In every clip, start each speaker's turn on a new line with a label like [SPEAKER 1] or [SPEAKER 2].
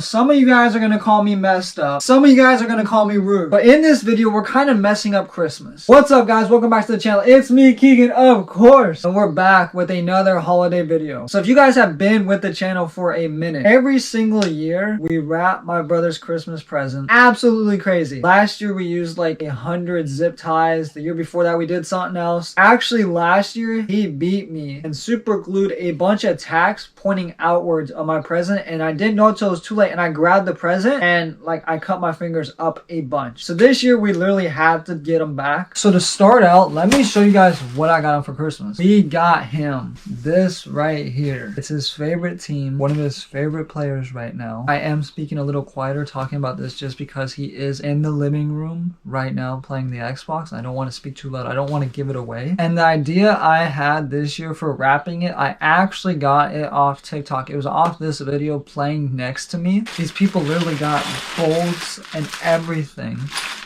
[SPEAKER 1] Some of you guys are gonna call me messed up. Some of you guys are gonna call me rude. But in this video, we're kind of messing up Christmas. What's up, guys? Welcome back to the channel. It's me, Keegan, of course. And we're back with another holiday video. So if you guys have been with the channel for a minute, every single year, we wrap my brother's Christmas present. Absolutely crazy. Last year, we used like 100 zip ties. The year before that, we did something else. Actually, last year, he beat me and super glued a bunch of tacks pointing outwards of my present. And I didn't know until it was too late. And I grabbed the present and like I cut my fingers up a bunch. So this year we literally had to get them back. So to start out, let me show you guys what I got him for Christmas. We got him this right here. It's his favorite team, one of his favorite players right now. I am speaking a little quieter talking about this just because he is in the living room right now playing the Xbox. I don't want to speak too loud. I don't want to give it away. And the idea I had this year for wrapping it, I actually got it off TikTok. It was off this video playing next to me. These people literally got bolts and everything.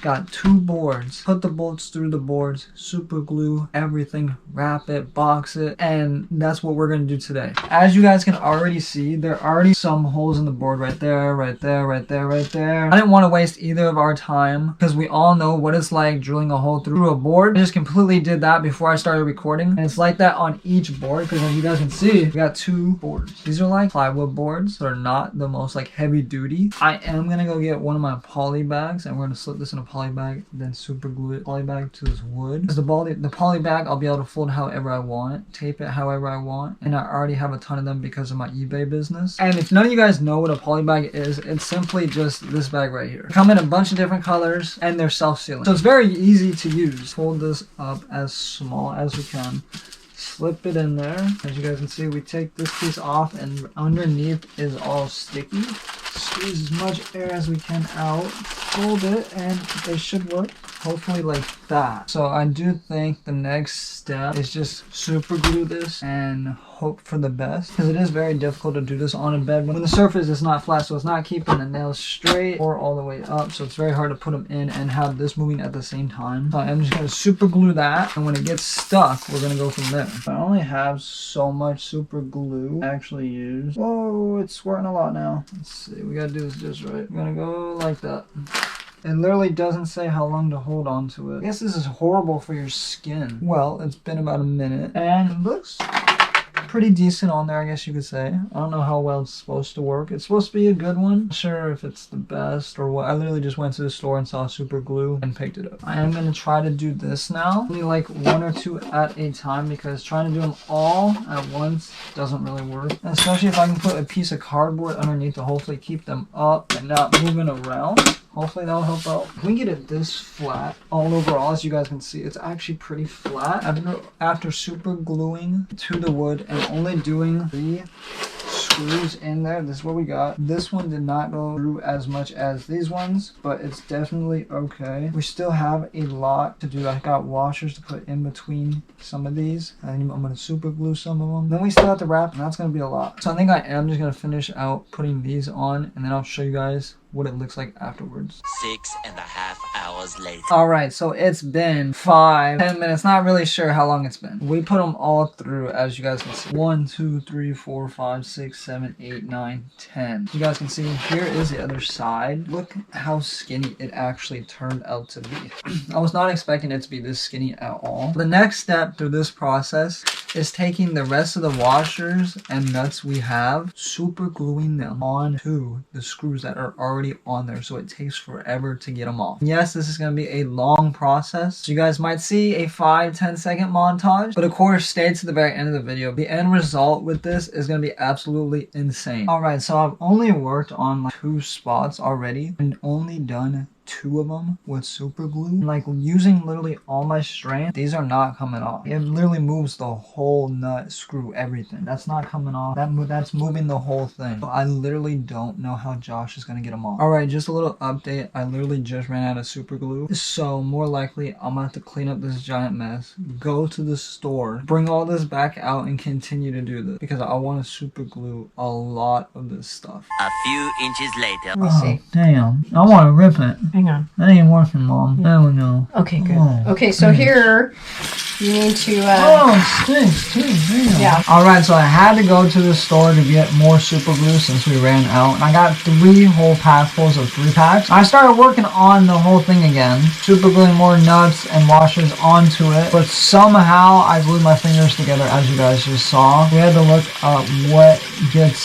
[SPEAKER 1] Got 2 boards. Put the bolts through the boards, super glue everything, wrap it, box it, and that's what we're gonna do today. As you guys can already see, there are already some holes in the board right there, right there, right there, right there. I didn't want to waste either of our time because we all know what it's like drilling a hole through a board. I just completely did that before I started recording, and it's like that on each board because as you guys can see, we got 2 boards. These are like plywood boards that are not the most like heavy duty. I am gonna go get one of my poly bags and we're gonna slip this in a poly bag, then super glue it poly bag to this wood. Because the poly bag I'll be able to fold however I want, tape it however I want, and I already have a ton of them because of my eBay business. And if none of you guys know what a poly bag is, it's simply just this bag right here. They come in a bunch of different colors and they're self-sealing. So it's very easy to use. Fold this up as small as we can. Slip it in there. As you guys can see, we take this piece off and underneath is all sticky. Squeeze as much air as we can out. Fold it and it should work. Hopefully like that. So I do think the next step is just super glue this and hope for the best. Because it is very difficult to do this on a bed when the surface is not flat. So it's not keeping the nails straight or all the way up. So it's very hard to put them in and have this moving at the same time. So I'm just going to super glue that. And when it gets stuck, we're going to go from there. I only have so much super glue I actually use. Whoa, it's squirting a lot now. Let's see. We got to do this just right. We're going to go like that. It literally doesn't say how long to hold on to it. I guess this is horrible for your skin. Well, it's been about a minute and it looks pretty decent on there, I guess you could say. I don't know how well it's supposed to work. It's supposed to be a good one. Not sure if it's the best or what. I literally just went to the store and saw super glue and picked it up. I am going to try to do this now. Only like 1 or 2 at a time because trying to do them all at once doesn't really work. And especially if I can put a piece of cardboard underneath to hopefully keep them up and not moving around. Hopefully that'll help out. If we can get it this flat all overall, as you guys can see, it's actually pretty flat. After super gluing to the wood and only doing 3 screws in there, this is what we got. This one did not go through as much as these ones, but it's definitely okay. We still have a lot to do. I got washers to put in between some of these, and I'm going to super glue some of them. Then we still have to wrap, and that's going to be a lot. So I think I am just going to finish out putting these on, and then I'll show you guys what it looks like afterwards.
[SPEAKER 2] 6.5 hours later.
[SPEAKER 1] Alright, so it's been 5-10 minutes. Not really sure how long it's been. We put them all through, as you guys can see. 1, 2, 3, 4, 5, 6, 7, 8, 9, 10. You guys can see, here is the other side. Look how skinny it actually turned out to be. I was not expecting it to be this skinny at all. The next step through this process is taking the rest of the washers and nuts we have, super gluing them onto the screws that are already on there, so it takes forever to get them off. Yes, this is going to be a long process, so you guys might see a 5-10 second montage, but of course stay to the very end of the video. The end result with this is going to be absolutely insane. Alright, so I've only worked on like 2 spots already and only done 2 of them with super glue. Like using literally all my strength, these are not coming off. It literally moves the whole nut, screw, everything. That's not coming off. That's moving the whole thing. So I literally don't know how Josh is gonna get them off. Alright, just a little update. I literally just ran out of super glue. So more likely I'm gonna have to clean up this giant mess, go to the store, bring all this back out and continue to do this because I want to super glue a lot of this stuff.
[SPEAKER 2] A few inches later.
[SPEAKER 1] Oh, damn. I want to rip it.
[SPEAKER 3] Hang on.
[SPEAKER 1] That ain't working, Mom. Oh no.
[SPEAKER 3] Okay, good.
[SPEAKER 1] Oh,
[SPEAKER 3] Okay, so here you need to.
[SPEAKER 1] Oh, it stinks too. Damn.
[SPEAKER 3] Yeah.
[SPEAKER 1] Alright, so I had to go to the store to get more super glue since we ran out. And I got 3 whole packfuls of 3 packs. I started working on the whole thing again. Super gluing more nuts and washers onto it. But somehow I glued my fingers together, as you guys just saw. We had to look up what gets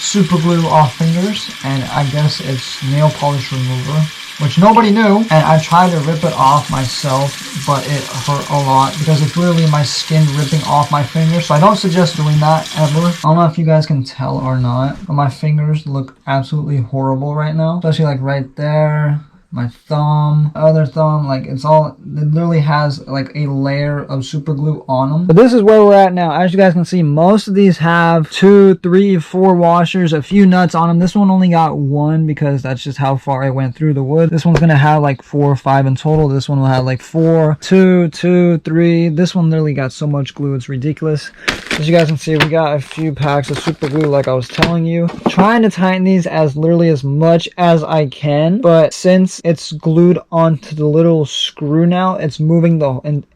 [SPEAKER 1] super glue off fingers. And I guess it's nail polish remover, which nobody knew, and I tried to rip it off myself, but it hurt a lot because it's literally my skin ripping off my fingers, so I don't suggest doing that ever. I don't know if you guys can tell or not, but my fingers look absolutely horrible right now, especially like right there. My thumb, other thumb, like it literally has like a layer of super glue on them. But this is where we're at now. As you guys can see, most of these have 2, 3, 4 washers, a few nuts on them. This one only got 1 because that's just how far I went through the wood. This one's gonna have like 4 or 5 in total. This one will have like 4, 2, 2, 3. This one literally got so much glue, it's ridiculous. As you guys can see, we got a few packs of super glue like I was telling you. Trying to tighten these as literally as much as I can, but since it's glued onto the little screw now, it's moving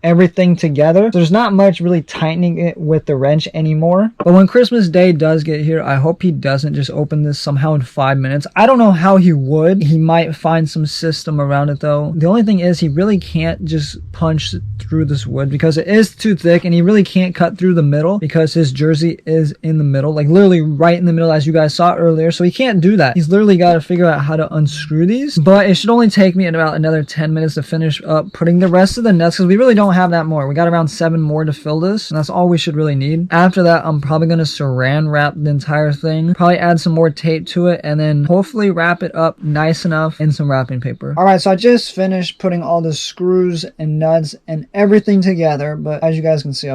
[SPEAKER 1] everything together. So there's not much really tightening it with the wrench anymore. But when Christmas Day does get here, I hope he doesn't just open this somehow in 5 minutes. I don't know how he would. He might find some system around it though. The only thing is he really can't just punch through this wood because it is too thick, and he really can't cut through the middle because his jersey is in the middle, like literally right in the middle, as you guys saw earlier. So he can't do that. He's literally got to figure out how to unscrew these, but it should only take me about another 10 minutes to finish up putting the rest of the nuts, because we really don't have that more. We got around 7 more to fill this, and that's all we should really need. After that, I'm probably going to saran wrap the entire thing, probably add some more tape to it, and then hopefully wrap it up nice enough in some wrapping paper. Alright, so I just finished putting all the screws and nuts and everything together, but as you guys can see,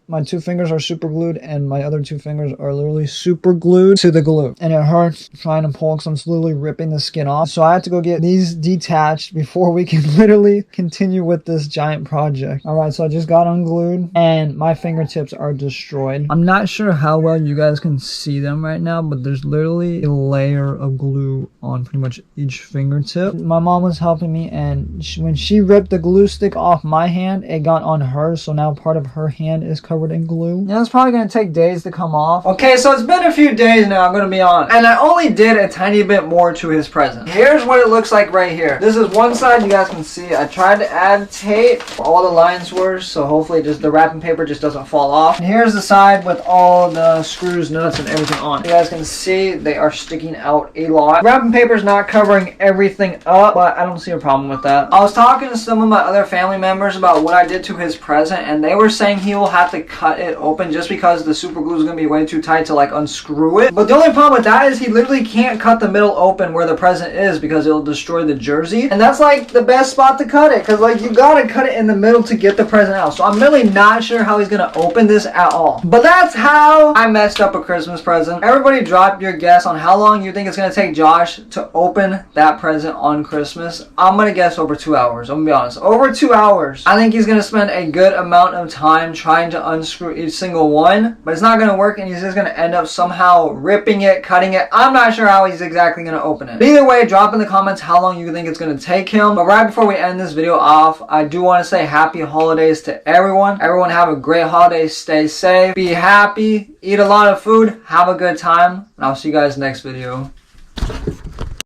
[SPEAKER 1] my 2 fingers are super glued and my other 2 fingers are literally super glued to the glue, and it hurts trying to pull because I'm slowly ripping the skin off. So I have to go get these detached before we can literally continue with this giant project. Alright, so I just got unglued and my fingertips are destroyed. I'm not sure how well you guys can see them right now, but there's literally a layer of glue on pretty much each fingertip. My mom was helping me, and when she ripped the glue stick off my hand, it got on hers, so now part of her hand is covered in glue. Yeah, it's probably gonna take days to come off. Okay, so it's been a few days now, I'm gonna be honest, and I only did a tiny bit more to his present. Here's what it looks like right here. This is one side, you guys can see. I tried to add tape where all the lines were, so hopefully just the wrapping paper just doesn't fall off. And here's the side with all the screws, nuts, and everything on. You guys can see they are sticking out a lot. Wrapping paper is not covering everything up, but I don't see a problem with that. I was talking to some of my other family members about what I did to his present, and they were saying he will have to cut it open just because the super glue is going to be way too tight to like unscrew it. But the only problem with that is he literally can't cut the middle open where the present is because it'll destroy the jersey, and that's like the best spot to cut it, because like you gotta cut it in the middle to get the present out. So I'm really not sure how he's gonna open this at all. But that's how I messed up a Christmas present. Everybody drop your guess on how long you think it's gonna take Josh to open that present on Christmas. I'm gonna guess over 2 hours. I'm gonna be honest, over 2 hours. I think he's gonna spend a good amount of time trying to unscrew each single one, but it's not gonna work, and he's just gonna end up somehow ripping it, cutting it. I'm not sure how he's exactly gonna open it. But either way, drop in the comments how long you think it's gonna take him. But right before we end this video off, I do want to say happy holidays to everyone. Everyone have a great holiday. Stay safe, be happy, eat a lot of food, have a good time, and I'll see you guys next video.